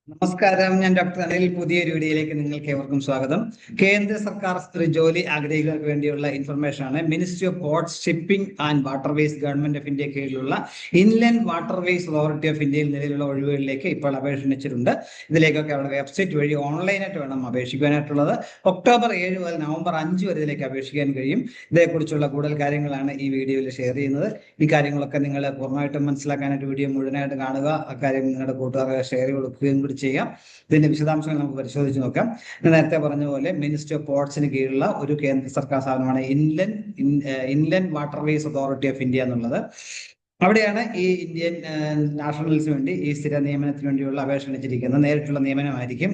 നമസ്കാരം, ഞാൻ ഡോക്ടർ അനിൽ. പുതിയൊരു വീഡിയോയിലേക്ക് നിങ്ങൾക്ക് ഏവർക്കും സ്വാഗതം. കേന്ദ്ര സർക്കാർ ഒരു ജോലി ആഗ്രഹിക്കുന്നവർക്ക് വേണ്ടിയുള്ള ഇൻഫർമേഷൻ ആണ്. Ministry of ports, shipping and waterways, government of India കീഴിലുള്ള ഇൻലൻഡ് വാട്ടർവേസ് അതോറിറ്റി ഓഫ് ഇന്ത്യയിൽ നിലവിലുള്ള ഒഴിവുകളിലേക്ക് ഇപ്പോൾ അപേക്ഷ ക്ഷണിച്ചിട്ടുണ്ട്. ഇതിലേക്കൊക്കെ അവരുടെ വെബ്സൈറ്റ് വഴി ഓൺലൈനായിട്ട് വേണം അപേക്ഷിക്കാനായിട്ടുള്ളത്. ഒക്ടോബർ 7 മുതൽ നവംബർ 5 വരെ ഇതിലേക്ക് അപേക്ഷിക്കാൻ കഴിയും. ഇതേക്കുറിച്ചുള്ള കൂടുതൽ കാര്യങ്ങളാണ് ഈ വീഡിയോയിൽ ഷെയർ ചെയ്യുന്നത്. ഈ കാര്യങ്ങളൊക്കെ നിങ്ങൾ പൂർണ്ണമായിട്ടും മനസ്സിലാക്കാനായിട്ട് വീഡിയോ മുഴുവനായിട്ട് കാണുക. അക്കാര്യം നിങ്ങളുടെ കൂട്ടുകാർക്ക് ഷെയർ കൊടുക്കുകയും കൂടി ചെയ്യാം. ഇതിന്റെ വിശദാംശങ്ങൾ നമുക്ക് പരിശോധിച്ച് നോക്കാം. നേരത്തെ പറഞ്ഞ പോലെ മിനിസ്ട്രി ഓഫ് പോർട്സിന് കീഴിലുള്ള ഒരു കേന്ദ്ര സർക്കാർ സ്ഥാപനമാണ് inland waterways authority of India എന്നുള്ളത്. അവിടെയാണ് ഈ ഇന്ത്യൻ നാഷണൽസിന് വേണ്ടി ഈ സ്ഥിര നിയമനത്തിന് വേണ്ടിയുള്ള അപേക്ഷ ക്ഷണിച്ചിരിക്കുന്നത്. നേരിട്ടുള്ള നിയമനമായിരിക്കും.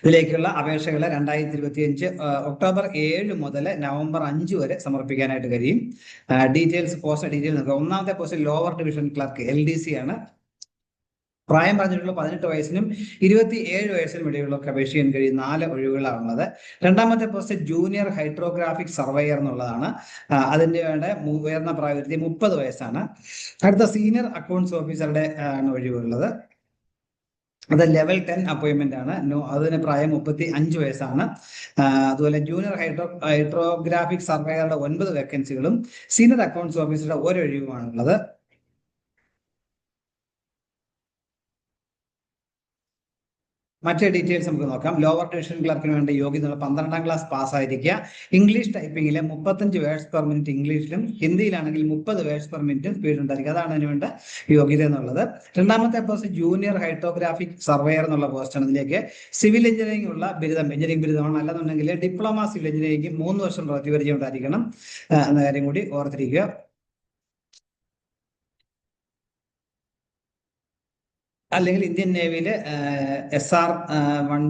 ഇതിലേക്കുള്ള അപേക്ഷകൾ 2025 ഒക്ടോബർ 7 മുതൽ നവംബർ 5 വരെ സമർപ്പിക്കാനായിട്ട് കഴിയും. പോസ്റ്റ് ഡീറ്റെയിൽസ് നോക്കുക. ഒന്നാമത്തെ post lower division clerk LDC ആണ്. പ്രായം പറഞ്ഞിട്ടുള്ള 18 വയസ്സിനും 27 വയസ്സിനും ഇടയിലുള്ളവർക്ക് അപേക്ഷിക്കാൻ കഴിയും. 4 ഒഴിവുകളാണുള്ളത്. രണ്ടാമത്തെ പോസ്റ്റ് ജൂനിയർ ഹൈഡ്രോഗ്രാഫിക് സർവേയർ എന്നുള്ളതാണ്. അതിന്റെ ഉയർന്ന പ്രായപരിധി 30 വയസ്സാണ്. അടുത്ത സീനിയർ അക്കൗണ്ട്സ് ഓഫീസറുടെ ആണ് ഒഴിവുള്ളത്. അത് ലെവൽ 10 അപ്പോയിന്റ്മെന്റ് ആണ്. അതിന് പ്രായം 35 വയസ്സാണ്. അതുപോലെ ജൂനിയർ ഹൈഡ്രോഗ്രാഫിക് സർവേയറുടെ 9 വേക്കൻസികളും സീനിയർ അക്കൗണ്ട്സ് ഓഫീസറുടെ 1 ഒഴിവുമാണുള്ളത്. മറ്റേ ഡീറ്റെയിൽസ് നമുക്ക് നോക്കാം. ലോവർ ഡിവിഷൻ ക്ലർക്കിന് വേണ്ട യോഗ്യത 12ാം ക്ലാസ് പാസ്സായിരിക്കുക. ഇംഗ്ലീഷ് ടൈപ്പിംഗിൽ 35 വേർഡ്സ് പെർ മിനിറ്റ് ഇംഗ്ലീഷിലും ഹിന്ദിയിലാണെങ്കിൽ 30 വേർഡ്സ് പെർ മിനിറ്റും സ്പീഡ് ഉണ്ടായിരിക്കും. അതാണ് അതിന് വേണ്ട യോഗ്യത എന്നുള്ളത്. രണ്ടാമത്തെ പോസ്റ്റ് ജൂനിയർ ഹൈഡ്രോഗ്രാഫിക് സർവേയർ എന്നുള്ള പോസ്റ്റാണ്. ഇതിലേക്ക് സിവിൽ എഞ്ചിനീയറിംഗ് ഉള്ള ബിരുദം, എഞ്ചിനീയറിംഗ് ബിരുദമാണ്. അല്ലെന്നുണ്ടെങ്കിൽ ഡിപ്ലോമ സിവിൽ എഞ്ചിനീയറിംഗ് 3 വർഷം പ്രവൃത്തി ഉണ്ടായിരിക്കണം എന്ന കാര്യം കൂടി ഓർത്തിരിക്കുക. അല്ലെങ്കിൽ ഇന്ത്യൻ നേവിയില് SR 1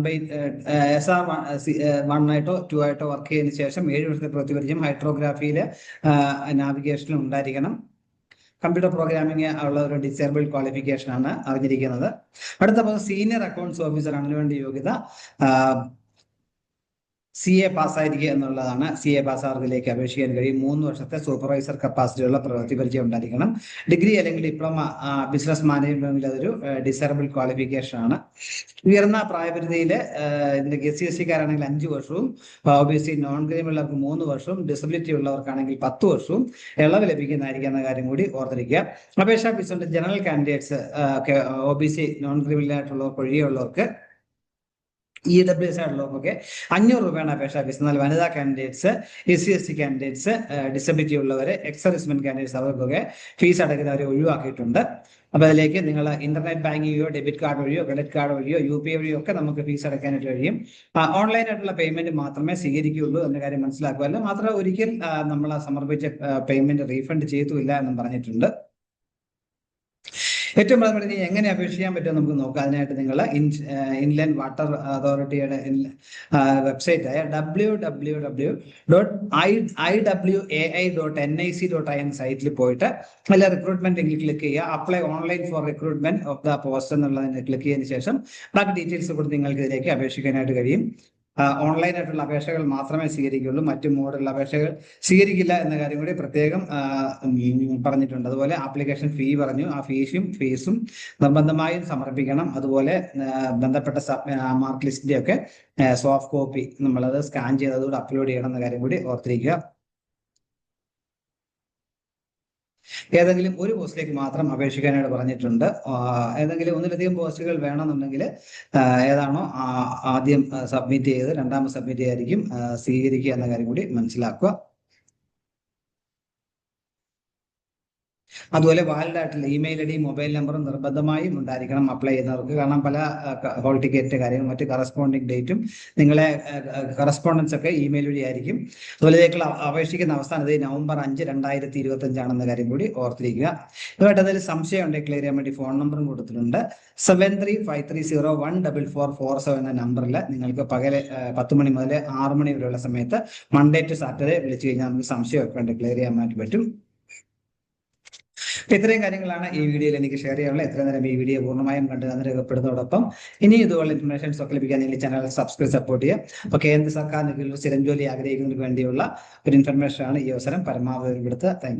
ആയിട്ടോ 2 ആയിട്ടോ വർക്ക് ചെയ്തതിനു ശേഷം 7 വർഷത്തെ പ്രവൃത്തി ഹൈഡ്രോഗ്രാഫിയില് നാവിഗേഷനിലും ഉണ്ടായിരിക്കണം. കമ്പ്യൂട്ടർ പ്രോഗ്രാമിംഗ് ഉള്ള ഒരു ഡിസേബിൾ ക്വാളിഫിക്കേഷൻ ആണ് അറിഞ്ഞിരിക്കുന്നത്. അടുത്ത സീനിയർ അക്കൗണ്ട്സ് ഓഫീസർ ആണ്. അതിനുവേണ്ടി യോഗ്യത CA പാസ്സായിരിക്കുക എന്നുള്ളതാണ്. CA പാസ്സായവരിലേക്ക് അപേക്ഷിക്കാൻ കഴിയും. 3 വർഷത്തെ സൂപ്പർവൈസർ കപ്പാസിറ്റിയുള്ള പ്രവൃത്തി പരിചയം ഉണ്ടായിരിക്കണം. ഡിഗ്രി അല്ലെങ്കിൽ ഡിപ്ലോമ ബിസിനസ് മാനേജ്മെന്റിൽ അതൊരു ഡിസേബിൾ ക്വാളിഫിക്കേഷൻ ആണ്. ഉയർന്ന പ്രായപരിധിയിൽ ഇതിന്റെ SC കാരാണെങ്കിൽ 5 വർഷവും, OBC നോൺ ക്രീമുള്ളവർക്ക് 3 വർഷവും, ഡിസബിലിറ്റി ഉള്ളവർക്കാണെങ്കിൽ 10 വർഷവും ഇളവ് ലഭിക്കുന്നതായിരിക്കും എന്ന കാര്യം കൂടി ഓർത്തിരിക്കുക. അപേക്ഷാ ഫീസുണ്ട്. ജനറൽ കാൻഡിഡേറ്റ്സ് OBC നോൺ ക്രീമിലായിട്ടുള്ളവർക്ക് ഒഴികെയുള്ളവർക്ക് EWS ആയിട്ടുള്ളവർക്കൊക്കെ 500 രൂപയാണ് അപേക്ഷാ ഫീസ്. എന്നാൽ വനിതാ കാൻഡിഡേറ്റ്സ്, SC കാൻഡിഡേറ്റ്സ്, ഡിസബിലിറ്റി ഉള്ളവര്, എക്സ്-സർവീസ്മെൻ കാൻഡിഡേറ്റ്സ് അവർക്കൊക്കെ ഫീസ് അടയ്ക്കുന്നവരെ ഒഴിവാക്കിയിട്ടുണ്ട്. അപ്പൊ അതിലേക്ക് നിങ്ങൾ ഇന്റർനെറ്റ് ബാങ്കിങ്ങോ ഡെബിറ്റ് കാർഡ് വഴിയോ ക്രെഡിറ്റ് കാർഡ് വഴിയോ UPI വഴിയോ ഒക്കെ നമുക്ക് ഫീസ് അടയ്ക്കാനായിട്ട് കഴിയും. ഓൺലൈൻ ആയിട്ടുള്ള പേയ്മെന്റ് മാത്രമേ സ്വീകരിക്കുകയുള്ളൂ എന്ന കാര്യം മനസ്സിലാക്കുക. അല്ല മാത്രമല്ല, ഒരിക്കൽ നമ്മൾ സമർപ്പിച്ച പേയ്മെന്റ് റീഫണ്ട് ചെയ്തിട്ടില്ല എന്നും പറഞ്ഞിട്ടുണ്ട്. ഏറ്റവും പ്രധാനപ്പെട്ട എങ്ങനെ അപേക്ഷിക്കാൻ പറ്റും നമുക്ക് നോക്കാം. അതിനായിട്ട് നിങ്ങൾ ഇൻലൻഡ് വാട്ടർ അതോറിറ്റിയുടെ വെബ്സൈറ്റായ www.iwai.nic.in സൈറ്റിൽ പോയിട്ട് അതിൽ റിക്രൂട്ട്മെന്റ് ക്ലിക്ക് ചെയ്യുക. Apply online for recruitment of the post എന്നുള്ളതിന് ക്ലിക്ക് ചെയ്തതിനു ശേഷം ബാക്കി ഡീറ്റെയിൽസ് കൂടി നിങ്ങൾക്ക് ഇതിലേക്ക് അപേക്ഷിക്കാനായിട്ട് കഴിയും. ഓൺലൈൻ ആയിട്ടുള്ള അപേക്ഷകൾ മാത്രമേ സ്വീകരിക്കുള്ളൂ. മറ്റു മോഡുള്ള അപേക്ഷകൾ സ്വീകരിക്കില്ല എന്ന കാര്യം കൂടി പ്രത്യേകം പറഞ്ഞിട്ടുണ്ട്. അതുപോലെ ആപ്ലിക്കേഷൻ ഫീ പറഞ്ഞു. ആ ഫീസും നിർബന്ധമായും സമർപ്പിക്കണം. അതുപോലെ ബന്ധപ്പെട്ട മാർക്ക് ലിസ്റ്റിന്റെ ഒക്കെ സോഫ്റ്റ് കോപ്പി നമ്മളത് സ്കാൻ ചെയ്ത് അതുകൂടെ അപ്ലോഡ് ചെയ്യണം എന്ന കാര്യം കൂടി ഓർത്തിരിക്കുക. ഏതെങ്കിലും ഒരു പോസ്റ്റിലേക്ക് മാത്രം അപേക്ഷിക്കാനായിട്ട് പറഞ്ഞിട്ടുണ്ട്. ഏതെങ്കിലും ഒന്നിലധികം പോസ്റ്റുകൾ വേണമെന്നുണ്ടെങ്കിൽ ഏതാണോ ആദ്യം സബ്മിറ്റ് ചെയ്ത് രണ്ടാമത് സബ്മിറ്റ് ചെയ്യായിരിക്കും സ്വീകരിക്കുക എന്ന കാര്യം കൂടി മനസ്സിലാക്കുക. അതുപോലെ വാലിഡ് ആയിട്ടുള്ള ഇമെയിൽ ID, മൊബൈൽ നമ്പറും നിർബന്ധമായും ഉണ്ടായിരിക്കണം അപ്ലൈ ചെയ്യുന്നവർക്ക്. കാരണം പല ഹോൾ ടിക്കറ്റ് കാര്യങ്ങളും മറ്റ് കറസ്പോണ്ടിങ് ഡേറ്റും നിങ്ങളെ കറസ്പോണ്ടൻസ് ഒക്കെ ഇമെയിൽ വഴി ആയിരിക്കും. അതുപോലെ ഇതിലേക്കുള്ള അപേക്ഷിക്കുന്ന അവസാനം നവംബർ 5, 2025 ആണെന്ന കാര്യം കൂടി ഓർത്തിരിക്കുക. ഇതുമായിട്ട് അതിൽ സംശയം ഉണ്ടെങ്കിൽ ക്ലിയർ ചെയ്യാൻ വേണ്ടി ഫോൺ നമ്പറും കൊടുത്തിട്ടുണ്ട്. 7353014447 എന്ന നമ്പറിൽ നിങ്ങൾക്ക് പകല് 10 മണി മുതൽ 6 മണി വരെയുള്ള സമയത്ത് മൺഡേ ടു സാറ്റർഡേ വിളിച്ചു കഴിഞ്ഞാൽ നമുക്ക് സംശയമൊക്കെ ഉണ്ട് ക്ലിയർ ചെയ്യാൻ വേണ്ടി പറ്റും. ഇത്രയും കാര്യങ്ങളാണ് ഈ വീഡിയോയിൽ എനിക്ക് ഷെയർ ചെയ്യാനുള്ളത്. എത്ര നേരം ഈ വീഡിയോ പൂർണ്ണമായും കണ്ട് രേഖപ്പെടുന്നതോടൊപ്പം ഇനി ഇതുപോലെ ഇൻഫർമേഷൻസ് ഒക്കെ ലഭിക്കാൻ ഈ ചാനൽ സപ്പോർട്ട് ചെയ്യുക. അപ്പൊ കേന്ദ്ര സർക്കാരിന് കീഴിൽ സ്ഥിരം ജോലി ആഗ്രഹിക്കുന്നതിന് വേണ്ടിയുള്ള ഒരു ഇൻഫർമേഷൻ ആണ് ഈ അവസരം പരമാവധി എടുത്ത്. Thank you.